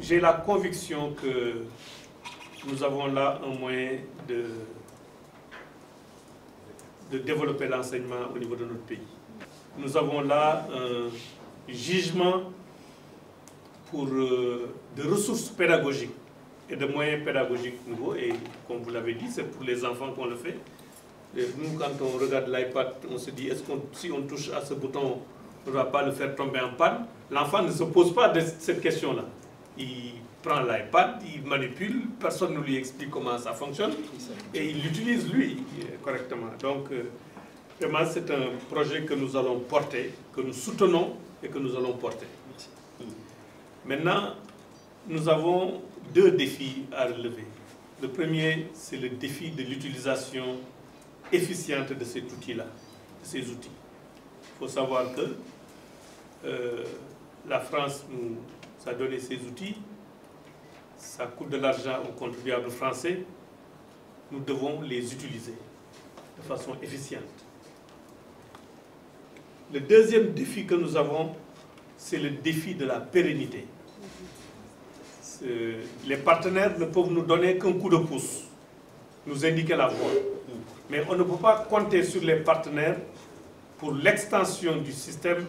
j'ai la conviction que nous avons là un moyen de développer l'enseignement au niveau de notre pays. Nous avons là un gisement de ressources pédagogiques et de moyens pédagogiques nouveaux. Et comme vous l'avez dit, c'est pour les enfants qu'on le fait. Et nous, quand on regarde l'iPad, on se dit, est-ce que si on touche à ce bouton, on ne va pas le faire tomber en panne? L'enfant ne se pose pas de cette question-là. Il prend l'iPad, il manipule, personne ne lui explique comment ça fonctionne, et il l'utilise lui correctement. Donc, vraiment, c'est un projet que nous allons porter, que nous soutenons et que nous allons porter. Maintenant, nous avons deux défis à relever. Le premier, c'est le défi de l'utilisation efficiente de cet outil-là, de ces outils. Il faut savoir que la France nous a donné ces outils, ça coûte de l'argent aux contribuables français, nous devons les utiliser de façon efficiente. Le deuxième défi que nous avons, c'est le défi de la pérennité. Les partenaires ne peuvent nous donner qu'un coup de pouce, nous indiquer la voie. Mais on ne peut pas compter sur les partenaires pour l'extension du système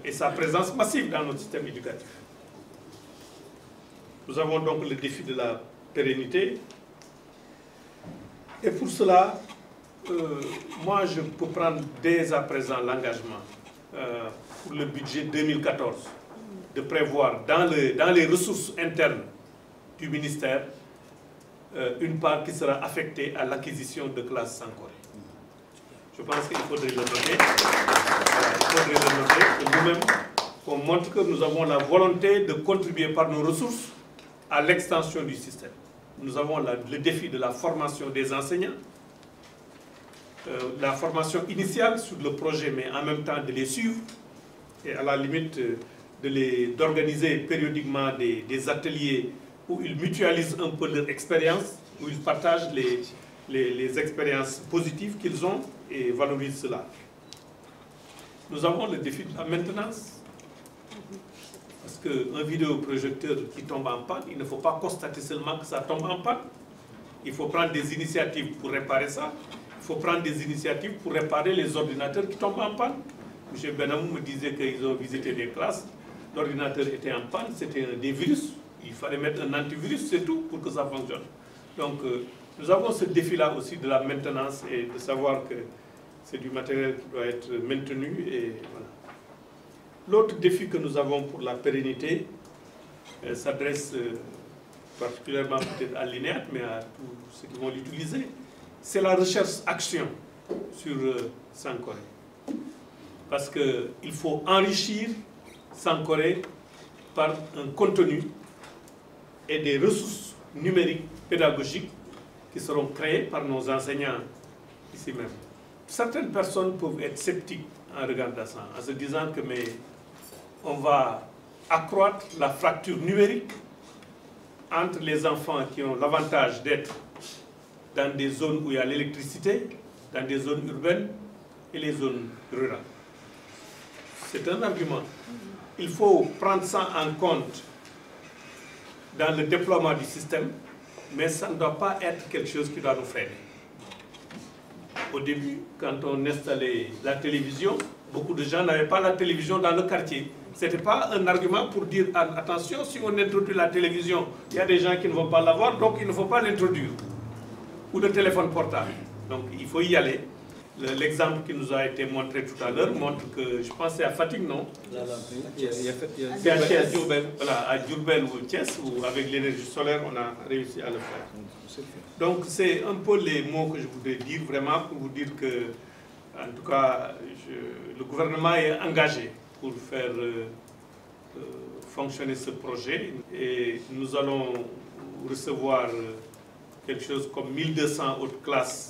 et sa présence massive dans notre système éducatif. Nous avons donc le défi de la pérennité. Et pour cela, moi je peux prendre dès à présent l'engagement pour le budget 2014 de prévoir dans les ressources internes du ministère une part qui sera affectée à l'acquisition de classes Sankoré. Je pense qu'il faudrait le noter. Il faudrait le noter que nous-mêmes, qu'on montre que nous avons la volonté de contribuer par nos ressources à l'extension du système. Nous avons le défi de la formation des enseignants, la formation initiale sur le projet, mais en même temps de les suivre, et à la limite d'organiser périodiquement des ateliers où ils mutualisent un peu leur expérience, où ils partagent les expériences positives qu'ils ont et valorisent cela. Nous avons le défi de la maintenance, parce qu'un vidéoprojecteur qui tombe en panne, il ne faut pas constater seulement que ça tombe en panne. Il faut prendre des initiatives pour réparer ça. Il faut prendre des initiatives pour réparer les ordinateurs qui tombent en panne. M. Benamou me disait qu'ils ont visité des classes, l'ordinateur était en panne, c'était des virus. Il fallait mettre un antivirus, c'est tout, pour que ça fonctionne. Donc, nous avons ce défi-là aussi de la maintenance et de savoir que c'est du matériel qui doit être maintenu. Et voilà. L'autre défi que nous avons pour la pérennité s'adresse particulièrement peut-être à l'INEAT, mais à tous ceux qui vont l'utiliser, c'est la recherche-action sur Sankoré. Parce qu'il faut enrichir Sankoré par un contenu et des ressources numériques pédagogiques qui seront créées par nos enseignants ici même. Certaines personnes peuvent être sceptiques en regardant ça, en se disant que on va accroître la fracture numérique entre les enfants qui ont l'avantage d'être dans des zones où il y a l'électricité, dans des zones urbaines et les zones rurales. C'est un argument. Il faut prendre ça en compte dans le déploiement du système, mais ça ne doit pas être quelque chose qui doit nous freiner. Au début, quand on installait la télévision, beaucoup de gens n'avaient pas la télévision dans le quartier. Ce n'était pas un argument pour dire attention, si on introduit la télévision, il y a des gens qui ne vont pas l'avoir, donc il ne faut pas l'introduire. Ou le téléphone portable. Donc il faut y aller. L'exemple qui nous a été montré tout à l'heure montre que, je pense que c'est à Fatick, non? C'est à Thiès, voilà, à Diourbel ou Thiès, où avec l'énergie solaire, on a réussi à le faire. Donc c'est un peu les mots que je voudrais dire vraiment pour vous dire que, en tout cas, le gouvernement est engagé pour faire fonctionner ce projet. Et nous allons recevoir quelque chose comme 1200 autres classes.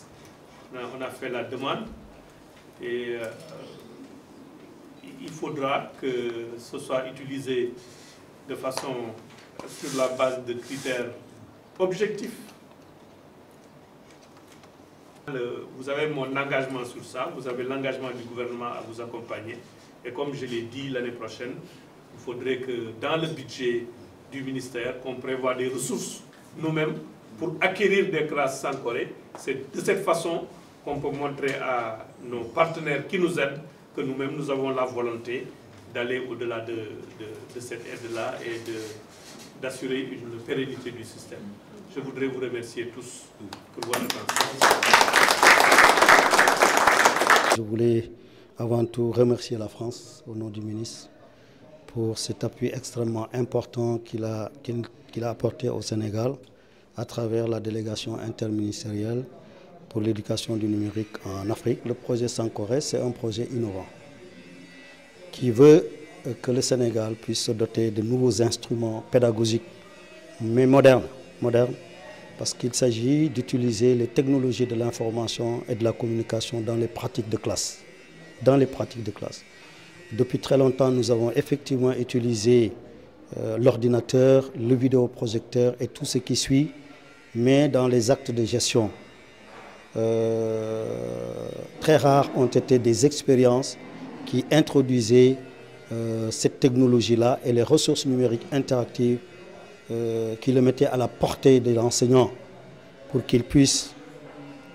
On a fait la demande et il faudra que ce soit utilisé de façon sur la base de critères objectifs. Vous avez mon engagement sur ça, vous avez l'engagement du gouvernement à vous accompagner. Et comme je l'ai dit l'année prochaine, il faudrait que dans le budget du ministère qu'on prévoit des ressources nous-mêmes pour acquérir des classes Sankoré. C'est de cette façon qu'on peut montrer à nos partenaires qui nous aident que nous-mêmes nous avons la volonté d'aller au-delà de cette aide-là et d'assurer une pérennité du système. Je voudrais vous remercier tous pour votre attention. Je voulais avant tout remercier la France au nom du ministre pour cet appui extrêmement important qu'il a apporté au Sénégal à travers la délégation interministérielle pour l'éducation du numérique en Afrique. Le projet Sankoré, c'est un projet innovant qui veut que le Sénégal puisse se doter de nouveaux instruments pédagogiques, mais modernes, parce qu'il s'agit d'utiliser les technologies de l'information et de la communication dans les pratiques de classe. Depuis très longtemps, nous avons effectivement utilisé l'ordinateur, le vidéoprojecteur et tout ce qui suit, mais dans les actes de gestion. Très rares ont été des expériences qui introduisaient cette technologie-là et les ressources numériques interactives qui le mettaient à la portée de l'enseignant pour qu'il puisse,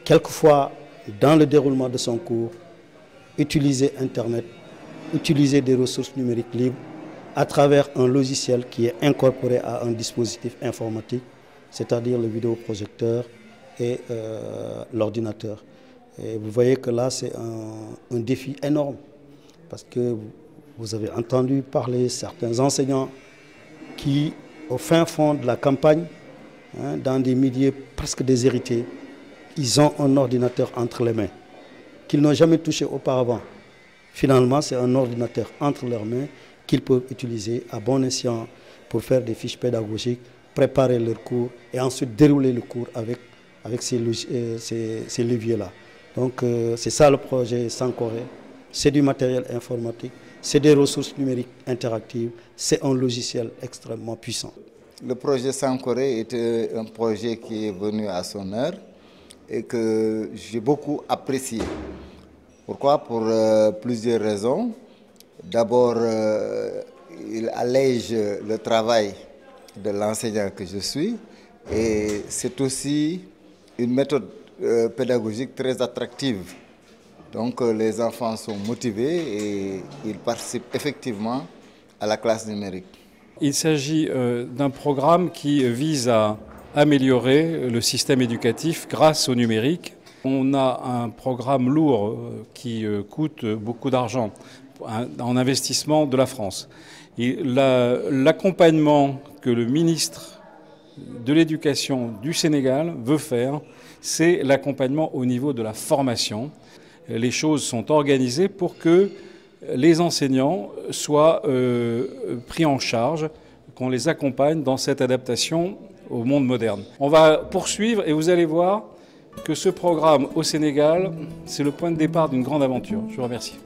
quelquefois, dans le déroulement de son cours, utiliser Internet, utiliser des ressources numériques libres à travers un logiciel qui est incorporé à un dispositif informatique, c'est-à-dire le vidéoprojecteur et l'ordinateur. Et vous voyez que là, c'est un défi énorme parce que vous avez entendu parler certains enseignants qui, au fin fond de la campagne, dans des milieux presque déshérités, ils ont un ordinateur entre les mains qu'ils n'ont jamais touché auparavant. Finalement, c'est un ordinateur entre leurs mains qu'ils peuvent utiliser à bon escient pour faire des fiches pédagogiques, préparer leurs cours et ensuite dérouler le cours avec ces leviers-là. Donc c'est ça le projet Sankoré. C'est du matériel informatique, c'est des ressources numériques interactives, c'est un logiciel extrêmement puissant. Le projet Sankoré était un projet qui est venu à son heure et que j'ai beaucoup apprécié. Pourquoi? Pour plusieurs raisons. D'abord, il allège le travail de l'enseignant que je suis et c'est aussi une méthode pédagogique très attractive. Donc les enfants sont motivés et ils participent effectivement à la classe numérique. Il s'agit d'un programme qui vise à améliorer le système éducatif grâce au numérique. On a un programme lourd qui coûte beaucoup d'argent en investissement de la France. L'accompagnement que le ministre de l'Éducation du Sénégal veut faire, c'est l'accompagnement au niveau de la formation. Les choses sont organisées pour que les enseignants soient pris en charge, qu'on les accompagne dans cette adaptation au monde moderne. On va poursuivre et vous allez voir que ce programme au Sénégal, c'est le point de départ d'une grande aventure. Je vous remercie.